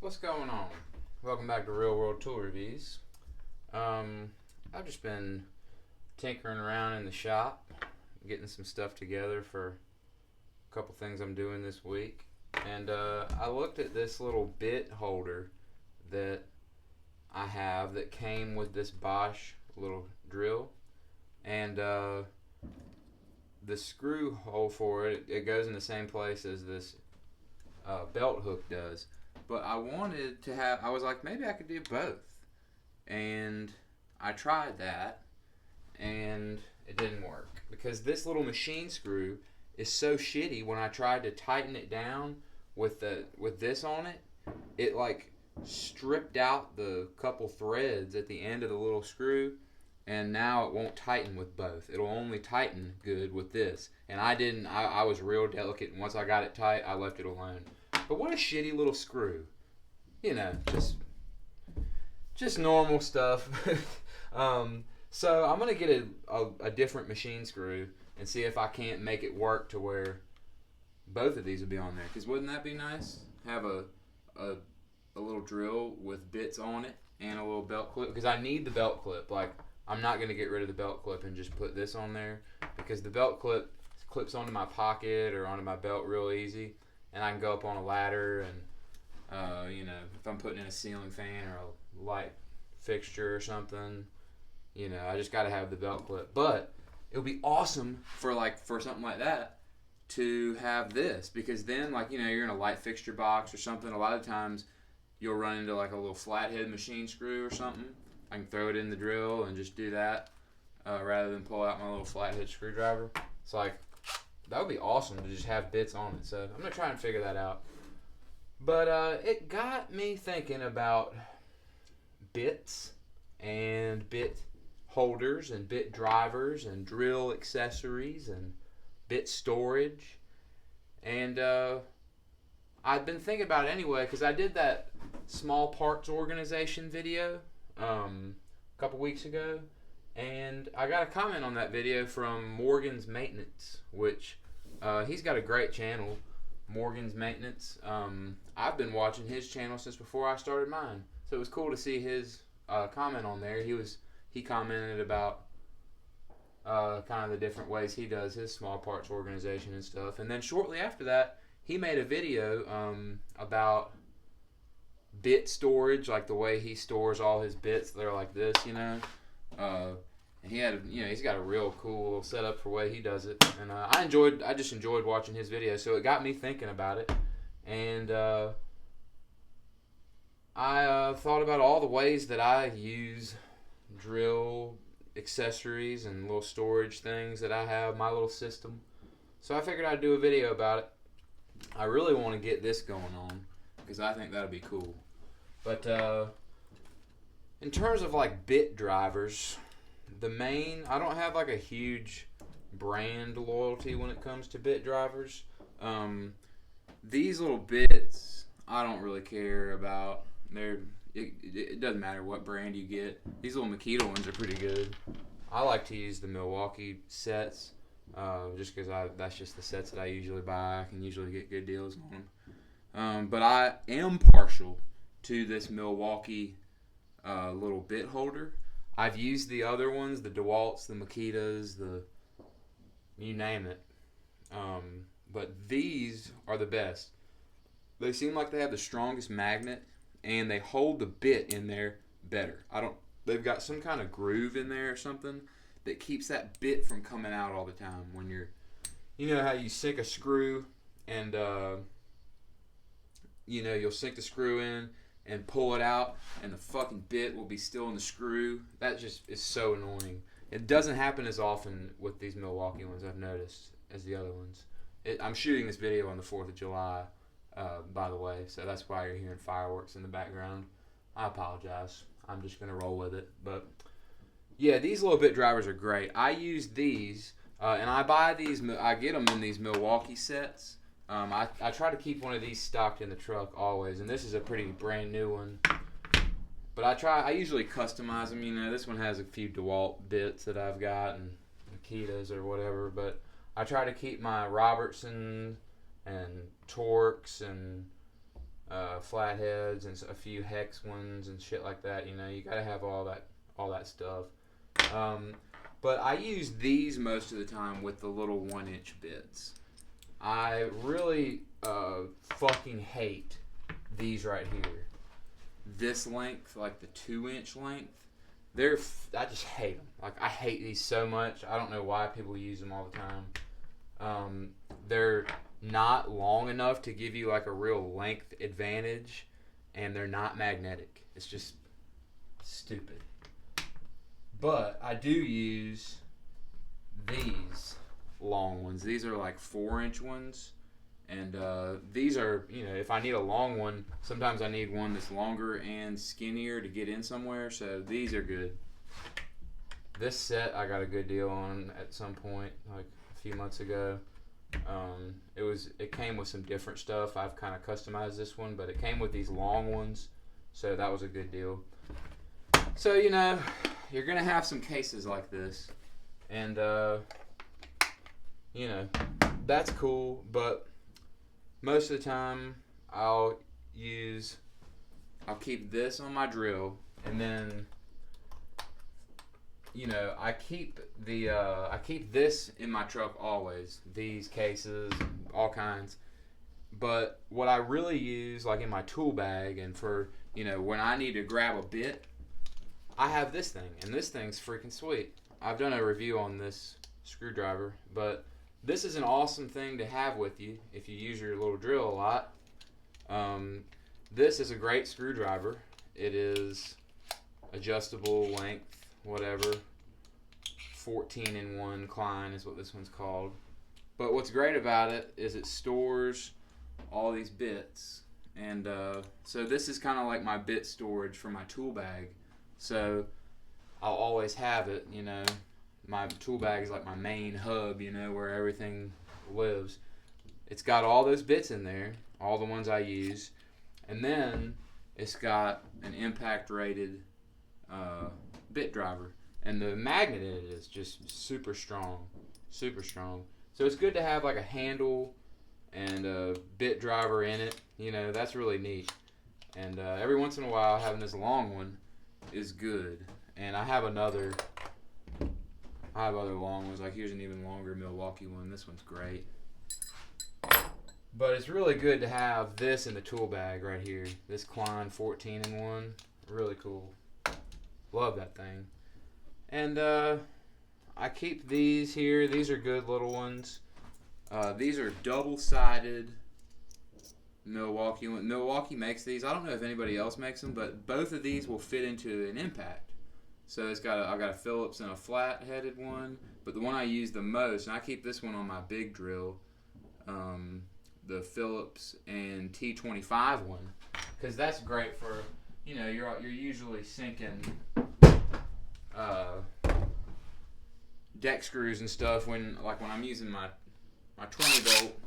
What's going on? Welcome back to Real World Tool Reviews. I've just been tinkering around in the shop, getting some stuff together for a couple things I'm doing this week. And I looked at this little bit holder that I have that came with this Bosch little drill. And the screw hole for it goes in the same place as this belt hook does. But I was like, maybe I could do both. And I tried that, and it didn't work. Because this little machine screw is so shitty, when I tried to tighten it down with this on it, it like stripped out the couple threads at the end of the little screw, and now it won't tighten with both. It'll only tighten good with this. And I was real delicate, and once I got it tight, I left it alone. But what a shitty little screw. You know, just normal stuff. So I'm going to get a different machine screw and see if I can't make it work to where both of these will be on there. Because wouldn't that be nice? Have a little drill with bits on it and a little belt clip. Because I need the belt clip. Like, I'm not going to get rid of the belt clip and just put this on there. Because the belt clip clips onto my pocket or onto my belt real easy. And I can go up on a ladder and, if I'm putting in a ceiling fan or a light fixture or something, I just got to have the belt clip. But it would be awesome for something like that to have this, because then, you're in a light fixture box or something. A lot of times you'll run into like a little flathead machine screw or something. I can throw it in the drill and just do that rather than pull out my little flathead screwdriver. It's like, that would be awesome to just have bits on it. So I'm going to try and figure that out. But it got me thinking about bits and bit holders and bit drivers and drill accessories and bit storage. And I've been thinking about it anyway, because I did that small parts organization video a couple weeks ago. And I got a comment on that video from Morgan's Maintenance, which he's got a great channel, Morgan's Maintenance. I've been watching his channel since before I started mine, so it was cool to see his comment on there. He commented about kind of the different ways he does his small parts organization and stuff. And then shortly after that, he made a video about bit storage, like the way he stores all his bits. They're like this, and he's got a real cool setup for the way he does it, and I just enjoyed watching his video, so it got me thinking about it, and I thought about all the ways that I use drill accessories and little storage things that I have, my little system, so I figured I'd do a video about it. I really want to get this going on, because I think that'd be cool, but in terms of bit drivers, I don't have a huge brand loyalty when it comes to bit drivers. These little bits, I don't really care about. It doesn't matter what brand you get. These little Makita ones are pretty good. I like to use the Milwaukee sets, just because that's just the sets that I usually buy. I can usually get good deals on them. But I am partial to this Milwaukee little bit holder. I've used the other ones, the DeWalt's, the Makitas, you name it. But these are the best. They seem like they have the strongest magnet, and they hold the bit in there better. They've got some kind of groove in there or something that keeps that bit from coming out all the time when you know how you sink a screw and, you'll sink the screw in and pull it out, and the fucking bit will be still in the screw. That just is so annoying. It doesn't happen as often with these Milwaukee ones, I've noticed, as the other ones. I'm shooting this video on the 4th of July, by the way, so that's why you're hearing fireworks in the background. I apologize. I'm just going to roll with it. But, yeah, these little bit drivers are great. I use these, and I get them in these Milwaukee sets. I try to keep one of these stocked in the truck always, and this is a pretty brand new one. But I usually customize them. This one has a few DeWalt bits that I've got and Makitas or whatever, but I try to keep my Robertson and Torx and flatheads and a few hex ones and shit like that. You know, you gotta have all that stuff. But I use these most of the time with the little 1-inch bits. I really fucking hate these right here. This length, like the 2-inch length, I just hate them. Like, I hate these so much. I don't know why people use them all the time. They're not long enough to give you like a real length advantage, and they're not magnetic. It's just stupid. But I do use these long ones. These are like 4-inch ones. And these are, you know, if I need a long one, sometimes I need one that's longer and skinnier to get in somewhere. So these are good. This set I got a good deal on at some point, like a few months ago. It came with some different stuff. I've kind of customized this one, but it came with these long ones. So that was a good deal. So, you know, you're going to have some cases like this. And, you know, that's cool. But most of the time, I'll keep this on my drill. And then, you know, I keep this in my truck always. These cases, all kinds. But what I really use, like in my tool bag and for, you know, when I need to grab a bit, I have this thing, and this thing's freaking sweet. I've done a review on this screwdriver, but this is an awesome thing to have with you if you use your little drill a lot. This is a great screwdriver. It is adjustable length, whatever. 14-in-1 Klein is what this one's called. But what's great about it is it stores all these bits. And so this is kind of like my bit storage for my tool bag. So I'll always have it, you know. My tool bag is like my main hub, you know, where everything lives. It's got all those bits in there, all the ones I use. And then it's got an impact rated bit driver. And the magnet in it is just super strong, super strong. So it's good to have like a handle and a bit driver in it. You know, that's really neat. And every once in a while, having this long one is good. And I have other long ones. Like here's an even longer Milwaukee one. This one's great. But it's really good to have this in the tool bag right here. This Klein 14-in-1. Really cool. Love that thing. And I keep these here. These are good little ones. These are double-sided Milwaukee. Milwaukee makes these. I don't know if anybody else makes them, but both of these will fit into an impact. So I've got a Phillips and a flat-headed one, but the one I use the most, and I keep this one on my big drill, the Phillips and T25 one, because that's great for, you know, you're usually sinking deck screws and stuff when I'm using my 20-volt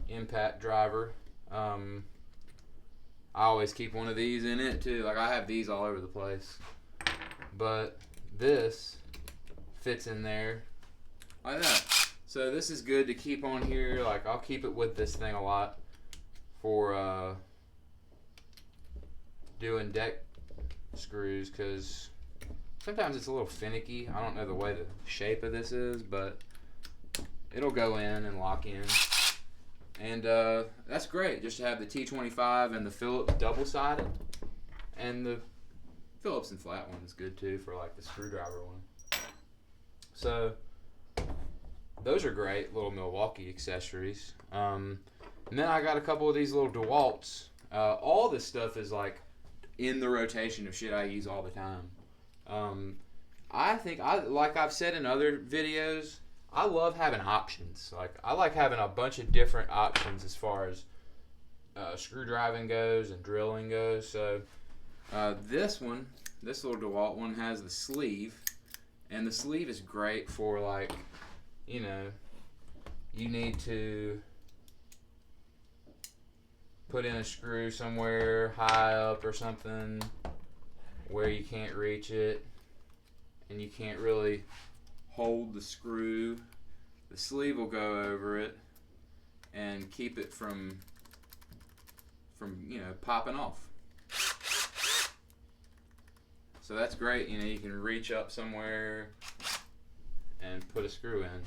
impact driver. I always keep one of these in it too. Like I have these all over the place. But this fits in there like that. So this is good to keep on here. Like I'll keep it with this thing a lot for doing deck screws, because sometimes it's a little finicky. I don't know the way the shape of this is, but it'll go in and lock in. And that's great, just to have the T25 and the Phillips double-sided. And the Phillips and flat one is good too for like the screwdriver one. So those are great little Milwaukee accessories. And then I got a couple of these little DeWalt's. All this stuff is like in the rotation of shit I use all the time. I think like I've said in other videos, I love having options. Like I like having a bunch of different options as far as screwdriving goes and drilling goes. So this little DeWalt one has the sleeve, and the sleeve is great for like, you know, you need to put in a screw somewhere high up or something where you can't reach it and you can't really hold the screw. The sleeve will go over it and keep it from from popping off. So that's great. You can reach up somewhere and put a screw in.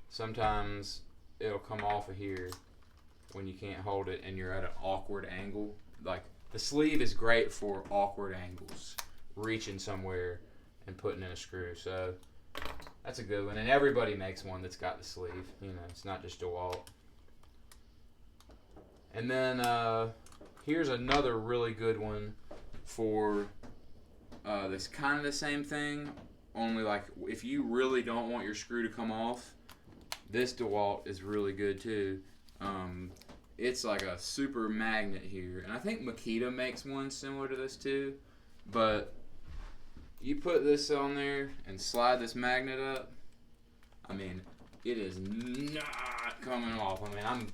Sometimes it'll come off of here when you can't hold it and you're at an awkward angle. Like, the sleeve is great for awkward angles, reaching somewhere and putting in a screw. So that's a good one, and everybody makes one that's got the sleeve. It's not just DeWalt. And then here's another really good one for this kind of the same thing, only like if you really don't want your screw to come off, this DeWalt is really good too. It's like a super magnet here, and I think Makita makes one similar to this too, but you put this on there and slide this magnet up, I mean, it is not coming off. I mean,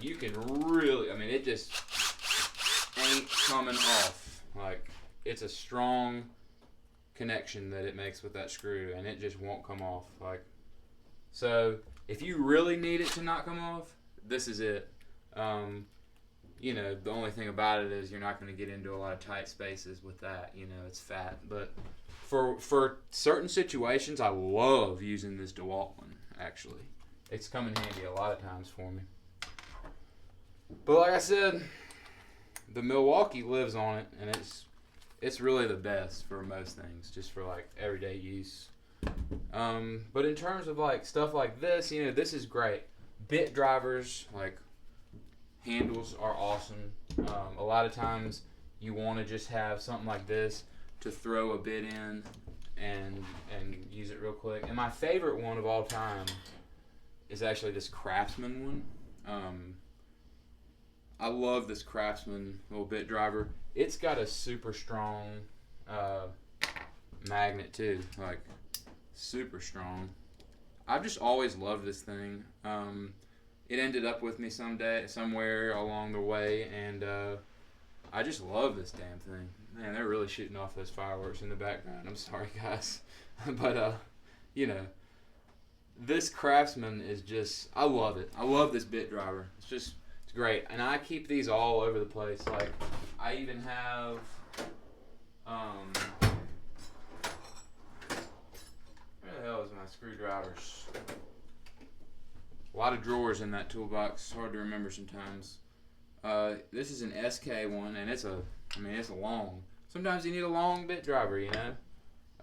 you can really, it just ain't coming off. Like, it's a strong connection that it makes with that screw, and it just won't come off. Like, so if you really need it to not come off, this is it. The only thing about it is you're not going to get into a lot of tight spaces with that. It's fat. But for certain situations, I love using this DeWalt one, actually. It's come in handy a lot of times for me. But like I said, the Milwaukee lives on it, and it's really the best for most things, just for like everyday use. But in terms of like stuff like this, this is great. Bit drivers, like handles, are awesome. A lot of times you want to just have something like this to throw a bit in and use it real quick. And my favorite one of all time is actually this Craftsman one. I love this Craftsman little bit driver. It's got a super strong magnet too, like super strong. I've just always loved this thing. It ended up with me somewhere along the way, and I just love this damn thing. Man, they're really shooting off those fireworks in the background. I'm sorry, guys. But, this Craftsman is just, I love it. I love this bit driver. It's great. And I keep these all over the place. Like, I even have, where the hell is my screwdrivers? A lot of drawers in that toolbox. Hard to remember sometimes. This is an SK one, and it's long. Sometimes you need a long bit driver,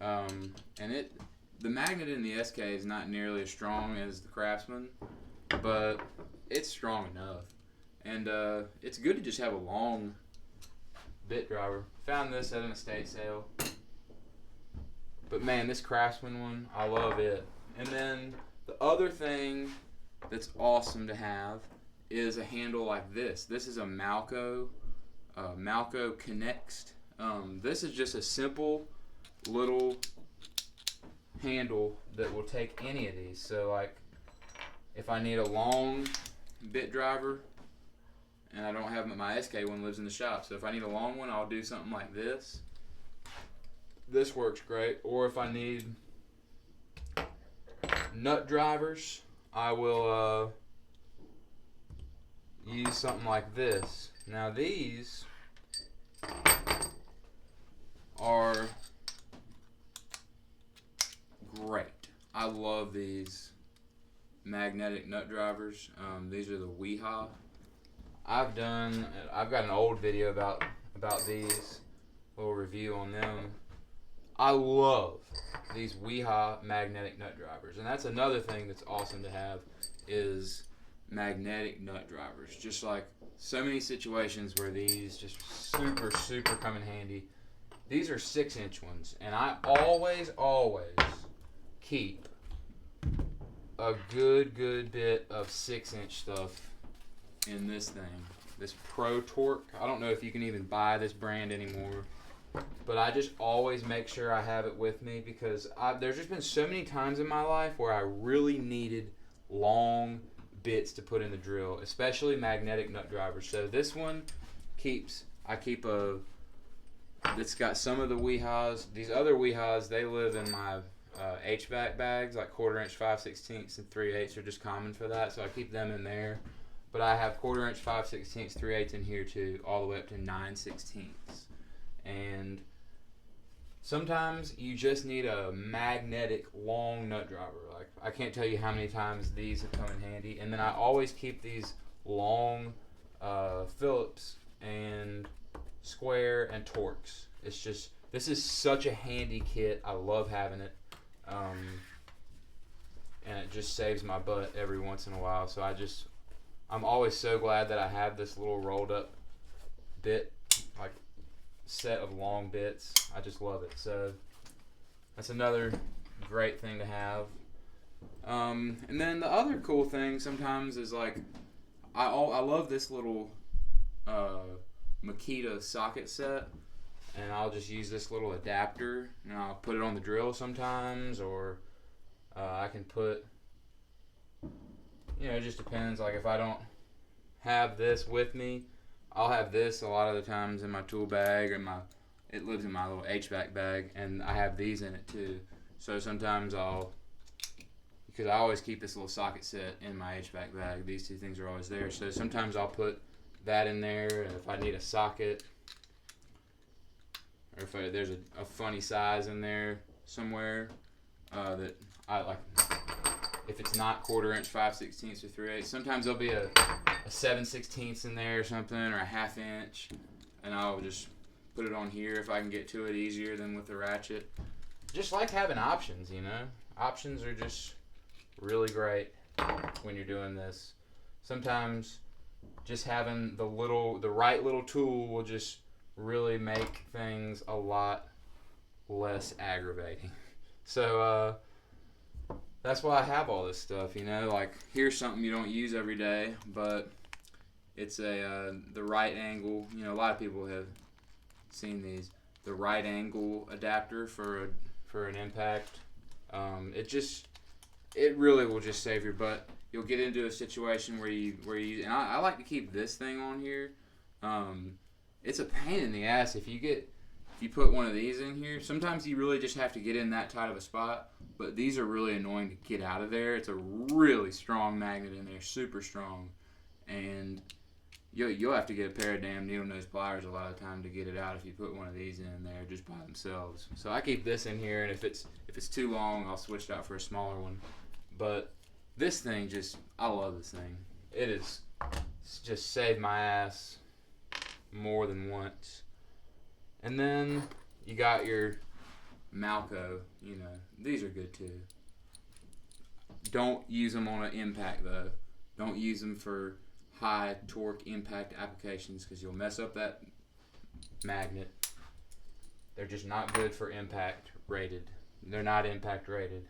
and the magnet in the SK is not nearly as strong as the Craftsman, but it's strong enough. And it's good to just have a long bit driver. Found this at an estate sale. But man, this Craftsman one, I love it. And then the other thing that's awesome to have is a handle like this. This is a Malco Connext. This is just a simple little handle that will take any of these. So like, if I need a long bit driver, and I don't have my SK one lives in the shop, so if I need a long one, I'll do something like this. This works great. Or if I need nut drivers, I will use something like this. Now these are great. I love these magnetic nut drivers. These are the Wiha. I've got an old video about these, a little review on them. I love these Wiha magnetic nut drivers, and that's another thing that's awesome to have is magnetic nut drivers. Just like so many situations where these just super come in handy. These are 6-inch ones, and I always keep a good bit of 6-inch stuff in this thing. This Pro Torque. I don't know if you can even buy this brand anymore, but I just always make sure I have it with me because there's just been so many times in my life where I really needed long bits to put in the drill, especially magnetic nut drivers. So this one I keep it's got some of the Wihas. These other Wihas, they live in my HVAC bags, like 1/4 inch, 5/16, and 3/8 are just common for that, so I keep them in there. but I have 1/4 inch, 5/16, 3/8 in here too, all the way up to 9/16. And sometimes you just need a magnetic long nut driver. Like, I can't tell you how many times these have come in handy. And then I always keep these long Phillips and square and Torx. It's just, this is such a handy kit. I love having it. And it just saves my butt every once in a while. So I'm always so glad that I have this little rolled up bit, like set of long bits. I just love it. So that's another great thing to have. And then the other cool thing sometimes is like, I love this little Makita socket set, and I'll just use this little adapter and I'll put it on the drill sometimes, or I can put, it just depends. Like, if I don't have this with me, I'll have this a lot of the times in my tool bag, or it lives in my little HVAC bag, and I have these in it too. So sometimes because I always keep this little socket set in my HVAC bag, these two things are always there. So sometimes I'll put that in there, and if I need a socket, or if there's a funny size in there somewhere that I like, if it's not 1/4 inch, 5/16, or 3/8, sometimes there'll be a 7/16 in there or something, or a 1/2 inch, and I'll just put it on here if I can get to it easier than with the ratchet. Just like having options, Options are just really great when you're doing this. Sometimes just having the right little tool will just really make things a lot less aggravating. So that's why I have all this stuff, like, here's something you don't use every day, but it's the right angle. A lot of people have seen these, the right angle adapter for an impact. It really will just save your butt. You'll get into a situation where you and I like to keep this thing on here. It's a pain in the ass if you put one of these in here. Sometimes you really just have to get in that tight of a spot, but these are really annoying to get out of there. It's a really strong magnet in there, super strong, and you'll have to get a pair of damn needle nose pliers a lot of time to get it out if you put one of these in there just by themselves. So I keep this in here, and if it's too long, I'll switch it out for a smaller one. But this thing I love this thing. It's just saved my ass more than once. And then you got your Malco, these are good too. Don't use them on an impact though. Don't use them for high torque impact applications, because you'll mess up that magnet. They're just not good for impact rated. They're not impact rated.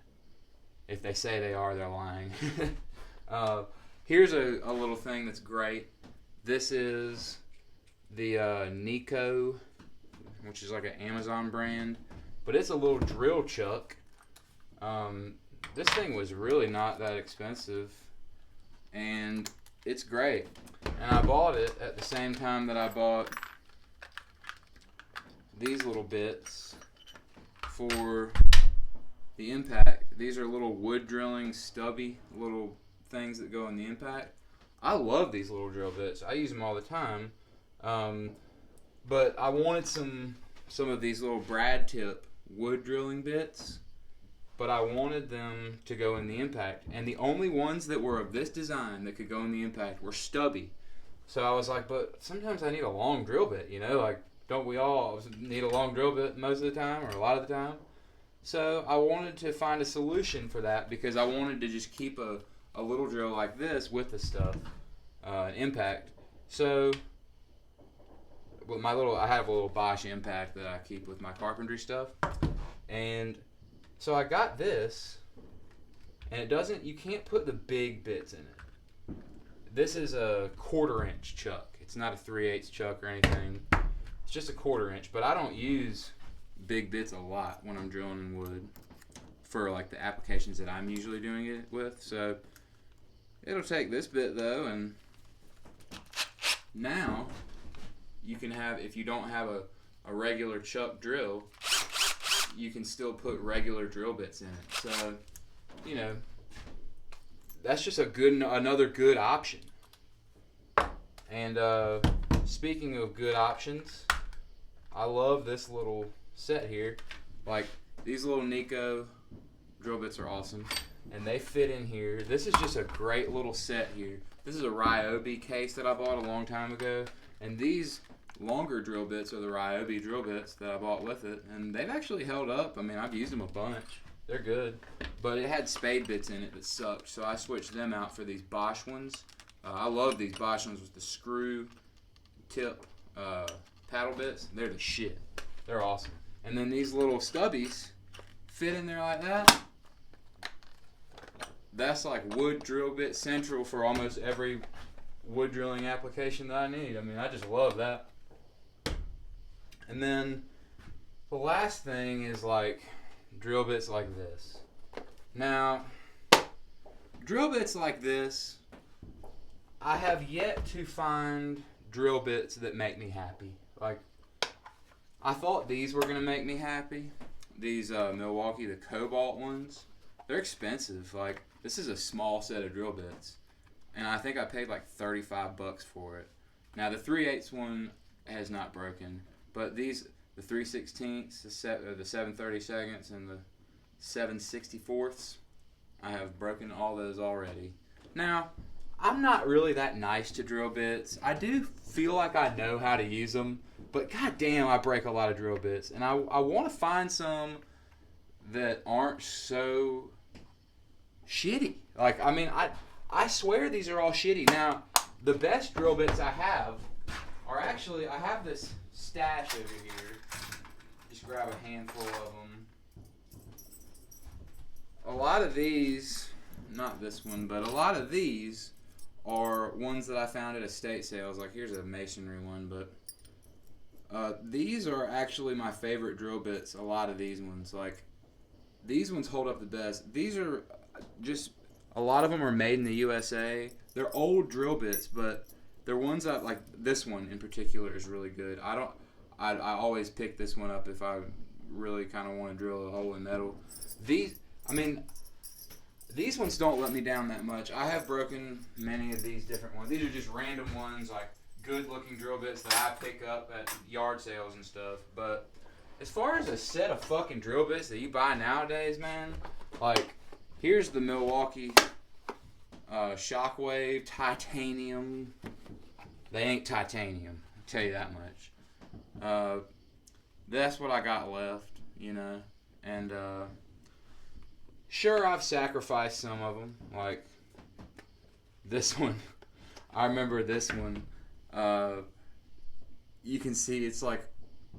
If they say they are, they're lying. Here's a little thing that's great. This is the Nico, which is like an Amazon brand, but it's a little drill chuck. This thing was really not that expensive, and it's great. And I bought it at the same time that I bought these little bits for the impact. These are little wood drilling, stubby little things that go in the impact. I love these little drill bits. I use them all the time. But I wanted some of these little brad tip wood drilling bits, but I wanted them to go in the impact, and the only ones that were of this design that could go in the impact were stubby. So I was like, but sometimes I need a long drill bit, like, don't we all need a long drill bit most of the time, or a lot of the time? So I wanted to find a solution for that, because I wanted to just keep a little drill like this with the stuff, impact. So with I have a little Bosch impact that I keep with my carpentry stuff, and so I got this, and you can't put the big bits in it. This is a 1/4 inch chuck. It's not a 3/8 chuck or anything. It's just a 1/4 inch, but I don't use big bits a lot when I'm drilling in wood for like the applications that I'm usually doing it with. So it'll take this bit though, and now you can have, if you don't have a regular chuck drill, you can still put regular drill bits in it. So, that's just another good option. And speaking of good options, I love this little set here. Like, these little Nico drill bits are awesome, and they fit in here. This is just a great little set here. This is a Ryobi case that I bought a long time ago, and these longer drill bits are the Ryobi drill bits that I bought with it, and they've actually held up. I mean, I've used them a bunch. They're good, but it had spade bits in it that sucked, so I switched them out for these Bosch ones. I love these Bosch ones with the screw tip paddle bits. They're the shit. They're awesome. And then these little stubbies fit in there like that. That's like wood drill bit central for almost every wood drilling application that I need. I mean, I just love that. And then the last thing is like drill bits like this. Now, drill bits like this, I have yet to find drill bits that make me happy. Like, I thought these were gonna make me happy. These Milwaukee, the Cobalt ones. They're expensive. Like, this is a small set of drill bits, and I think I paid like $35 for it. Now the 3/8 one has not broken, but these, the 3/16, the 7/32, and the 7/64, I have broken all those already. Now, I'm not really that nice to drill bits. I do feel like I know how to use them, but goddamn, I break a lot of drill bits, and I want to find some that aren't so shitty. Like, I mean, I swear these are all shitty. Now, the best drill bits I have are actually, I have this stash over here. Just grab a handful of them. A lot of these, not this one, but a lot of these are ones that I found at estate sales. Like, here's a masonry one, but these are actually my favorite drill bits. A lot of these ones, like, these ones hold up the best. These are just, a lot of them are made in the USA. They're old drill bits, but they're ones that, like, this one in particular is really good. I always pick this one up if I really kind of want to drill a hole in metal. These ones don't let me down that much. I have broken many of these different ones. These are just random ones, like good-looking drill bits that I pick up at yard sales and stuff. But as far as a set of fucking drill bits that you buy nowadays, man, like, here's the Milwaukee Shockwave Titanium. They ain't titanium, I'll tell you that much. That's what I got left, you know. And sure, I've sacrificed some of them. Like this one. I remember this one. You can see it's like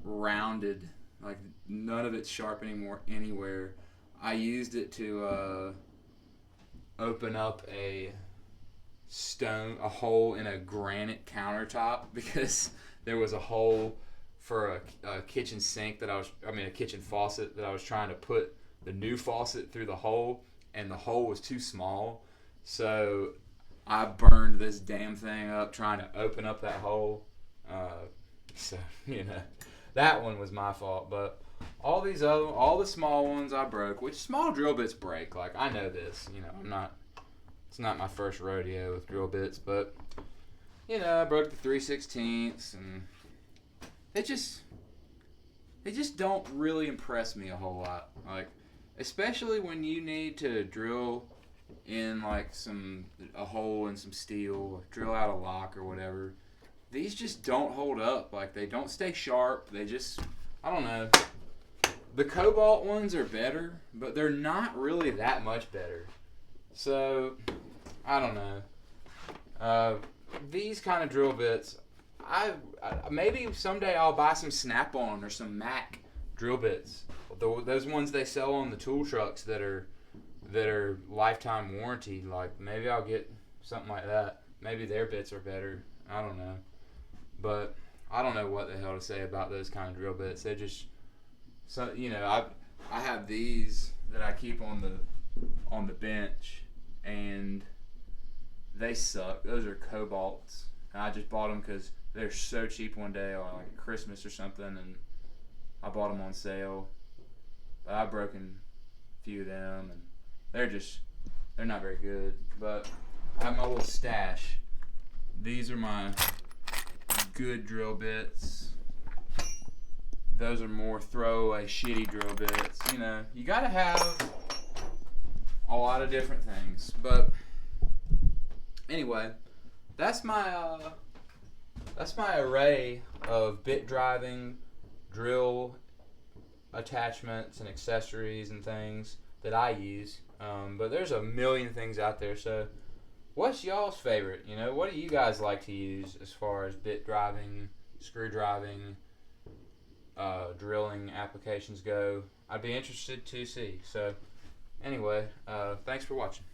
rounded. Like, none of it's sharp anywhere. I used it to open up a hole in a granite countertop because there was a hole for a kitchen sink a kitchen faucet that I was trying to put the new faucet through the hole, and the hole was too small. So I burned this damn thing up trying to open up that hole. So, you know, that one was my fault. But all the small ones I broke, which small drill bits break. Like, I know this, you know, it's not my first rodeo with drill bits, but, you know, I broke the 3/16, and they just don't really impress me a whole lot. Like, especially when you need to drill in like a hole in some steel, or drill out a lock or whatever. These just don't hold up. Like, they don't stay sharp. They just, I don't know. The Cobalt ones are better, but they're not really that much better. So, I don't know. These kind of drill bits, I maybe someday I'll buy some Snap-on or some Mac drill bits. Those ones they sell on the tool trucks that are lifetime warranty. Like, maybe I'll get something like that. Maybe their bits are better. I don't know. But I don't know what the hell to say about those kind of drill bits. They just, so, you know, I have these that I keep on the bench, and they suck. Those are Cobalts, and I just bought them because they're so cheap one day on like Christmas or something, and I bought them on sale. But I've broken a few of them, and they're not very good. But I have my little stash. These are my good drill bits. Those are more throwaway, shitty drill bits. You know, you gotta have a lot of different things. But anyway, that's my array of bit driving, drill attachments and accessories and things that I use. But there's a million things out there. So, what's y'all's favorite? You know, what do you guys like to use as far as bit driving, screw driving, drilling applications go? I'd be interested to see. So, anyway, thanks for watching.